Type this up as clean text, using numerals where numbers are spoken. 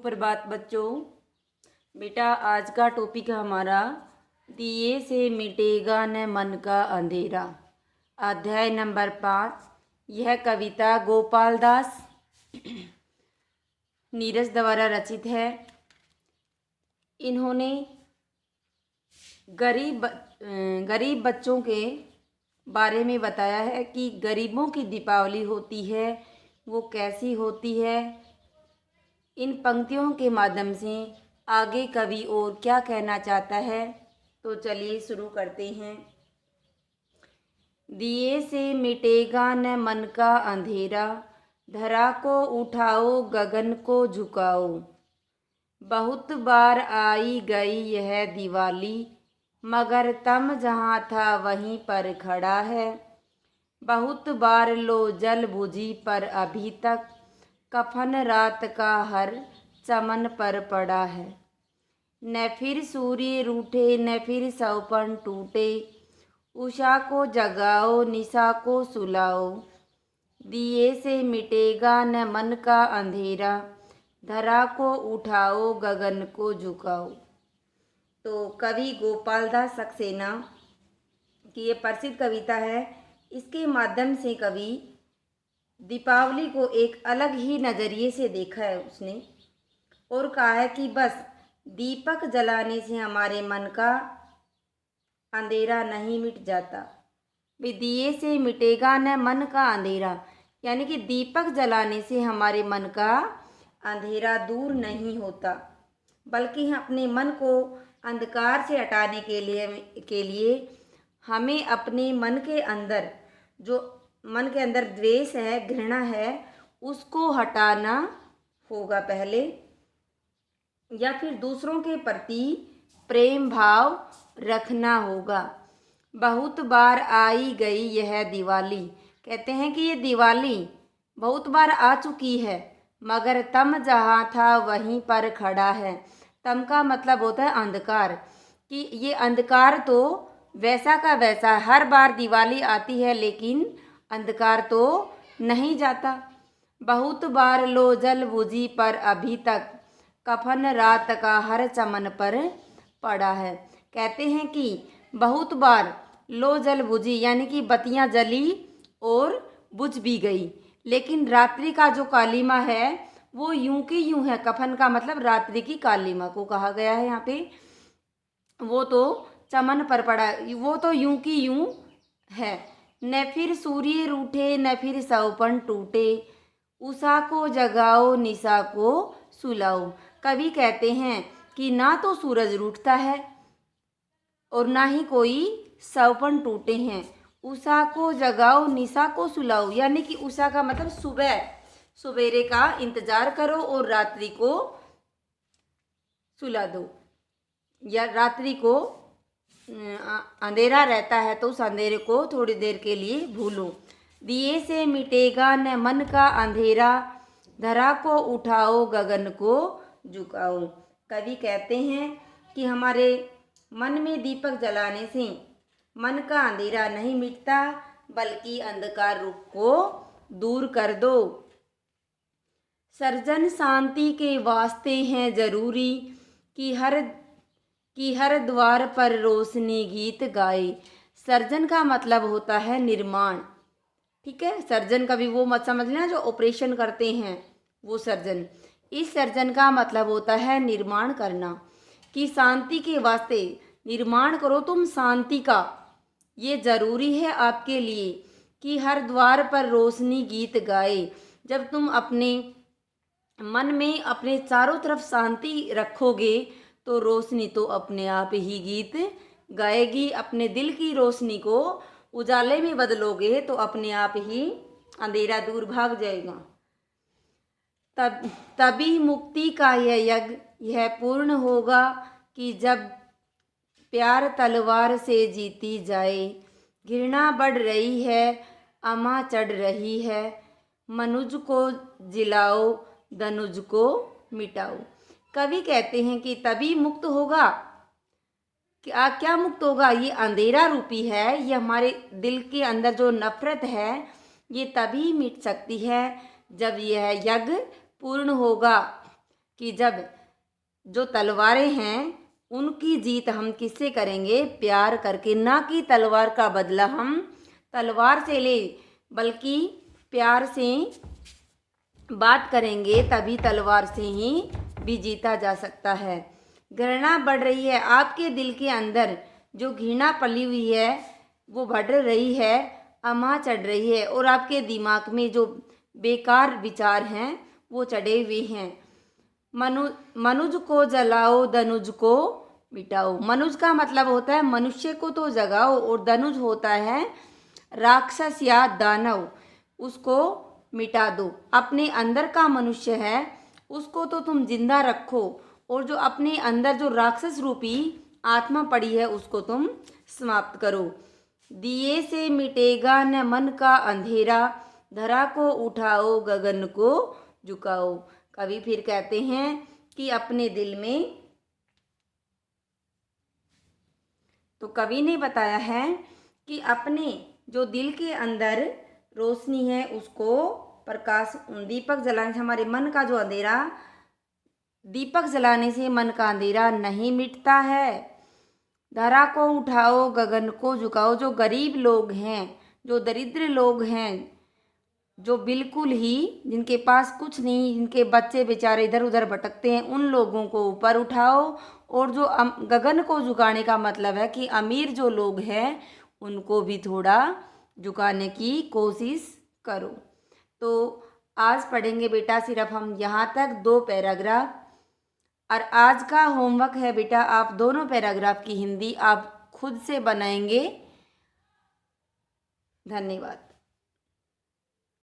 सुप्रभात बच्चों। बेटा आज का टॉपिक है हमारा दिए से मिटेगा न मन का अंधेरा। अध्याय नंबर 5। यह कविता गोपाल दास नीरज द्वारा रचित है। इन्होंने गरीब बच्चों के बारे में बताया है कि गरीबों की दीपावली होती है वो कैसी होती है। इन पंक्तियों के माध्यम से आगे कवि और क्या कहना चाहता है, तो चलिए शुरू करते हैं। दिए से मिटेगा न मन का अंधेरा, धरा को उठाओ गगन को झुकाओ। बहुत बार आई गई यह दिवाली, मगर तम जहाँ था वहीं पर खड़ा है। बहुत बार लो जल बुझी पर अभी तक कफन रात का हर चमन पर पड़ा है। न फिर सूर्य रूठे न फिर सौपन टूटे, उषा को जगाओ निशा को सुलाओ। दिए से मिटेगा न मन का अंधेरा, धरा को उठाओ गगन को झुकाओ। तो कवि गोपाल दास सक्सेना की ये प्रसिद्ध कविता है। इसके माध्यम से कवि दीपावली को एक अलग ही नज़रिए से देखा है उसने, और कहा है कि बस दीपक जलाने से हमारे मन का अंधेरा नहीं मिट जाता। दिए से मिटेगा न मन का अंधेरा, यानी कि दीपक जलाने से हमारे मन का अंधेरा दूर नहीं होता, बल्कि अपने मन को अंधकार से हटाने के लिए हमें अपने मन के अंदर जो मन के अंदर द्वेष है, घृणा है, उसको हटाना होगा पहले, या फिर दूसरों के प्रति प्रेम भाव रखना होगा। बहुत बार आई गई यह दिवाली, कहते हैं कि ये दिवाली बहुत बार आ चुकी है, मगर तम जहाँ था वहीं पर खड़ा है। तम का मतलब होता है अंधकार, कि ये अंधकार तो वैसा का वैसा हर बार दिवाली आती है, लेकिन अंधकार तो नहीं जाता। बहुत बार लो जल बुझी पर अभी तक कफन रात का हर चमन पर पड़ा है। कहते हैं कि बहुत बार लो जल बुझी, यानी कि बत्तियां जली और बुझ भी गई, लेकिन रात्रि का जो कालीमा है वो यूं की यूं है। कफन का मतलब रात्रि की कालीमा को कहा गया है यहाँ पे। वो तो चमन पर पड़ा, वो तो यूं की यूं है। न फिर सूर्य रूठे न फिर सौपन टूटे, उषा को जगाओ निशा को सुलाओ। कवि कहते हैं कि ना तो सूरज रूठता है और ना ही कोई सौपन टूटे हैं। उषा को जगाओ निशा को सुलाओ, यानी कि उषा का मतलब सुबह, सवेरे का इंतजार करो और रात्रि को सुला दो, या रात्रि को अंधेरा रहता है तो उस अंधेरे को थोड़ी देर के लिए भूलो। दिए से मिटेगा न मन का अंधेरा, धरा को उठाओ गगन को झुकाओ। कवि कहते हैं कि हमारे मन में दीपक जलाने से मन का अंधेरा नहीं मिटता, बल्कि अंधकार रूप को दूर कर दो। सर्जन शांति के वास्ते हैं जरूरी, कि हर द्वार पर रोशनी गीत गाए। सर्जन का मतलब होता है निर्माण, ठीक है। सर्जन का भी वो मत समझ लेना जो ऑपरेशन करते हैं वो सर्जन। इस सर्जन का मतलब होता है निर्माण करना, कि शांति के वास्ते निर्माण करो तुम शांति का। ये ज़रूरी है आपके लिए कि हर द्वार पर रोशनी गीत गाए। जब तुम अपने मन में अपने चारों तरफ शांति रखोगे तो रोशनी तो अपने आप ही गीत गाएगी। अपने दिल की रोशनी को उजाले में बदलोगे तो अपने आप ही अंधेरा दूर भाग जाएगा। तभी मुक्ति का यह यज्ञ यह पूर्ण होगा, कि जब प्यार तलवार से जीती जाए। घृणा बढ़ रही है अमा चढ़ रही है, मनुज को जिलाओ धनुज को मिटाओ। कवि कहते हैं कि तभी मुक्त होगा। क्या मुक्त होगा? ये अंधेरा रूपी है, ये हमारे दिल के अंदर जो नफरत है ये तभी मिट सकती है जब यह यज्ञ पूर्ण होगा, कि जब जो तलवारें हैं उनकी जीत हम किससे करेंगे, प्यार करके। ना कि तलवार का बदला हम तलवार से ले, बल्कि प्यार से बात करेंगे, तभी तलवार से ही भी जीता जा सकता है। घृणा बढ़ रही है, आपके दिल के अंदर जो घृणा पली हुई है वो बढ़ रही है, अमां चढ़ रही है, और आपके दिमाग में जो बेकार विचार हैं वो चढ़े हुए हैं। मनुज को जलाओ, धनुज को मिटाओ। मनुज का मतलब होता है मनुष्य को तो जगाओ, और धनुज होता है राक्षस या दानव, उसको मिटा दो। अपने अंदर का मनुष्य है उसको तो तुम जिंदा रखो, और जो अपने अंदर जो राक्षस रूपी आत्मा पड़ी है उसको तुम समाप्त करो। दिए से मिटेगा न मन का अंधेरा, धरा को उठाओ गगन को झुकाओ। कवि फिर कहते हैं कि अपने दिल में, तो कवि ने बताया है कि अपने जो दिल के अंदर रोशनी है उसको प्रकाश, दीपक जलाने से हमारे मन का जो अंधेरा, दीपक जलाने से मन का अंधेरा नहीं मिटता है। धरा को उठाओ गगन को झुकाओ। जो गरीब लोग हैं, जो दरिद्र लोग हैं, जो बिल्कुल ही जिनके पास कुछ नहीं, जिनके बच्चे बेचारे इधर उधर भटकते हैं, उन लोगों को ऊपर उठाओ। और जो गगन को झुकाने का मतलब है कि अमीर जो लोग हैं उनको भी थोड़ा झुकाने की कोशिश करो। तो आज पढ़ेंगे बेटा सिर्फ हम यहाँ तक 2 पैराग्राफ, और आज का होमवर्क है बेटा आप दोनों पैराग्राफ की हिंदी आप खुद से बनाएंगे। धन्यवाद।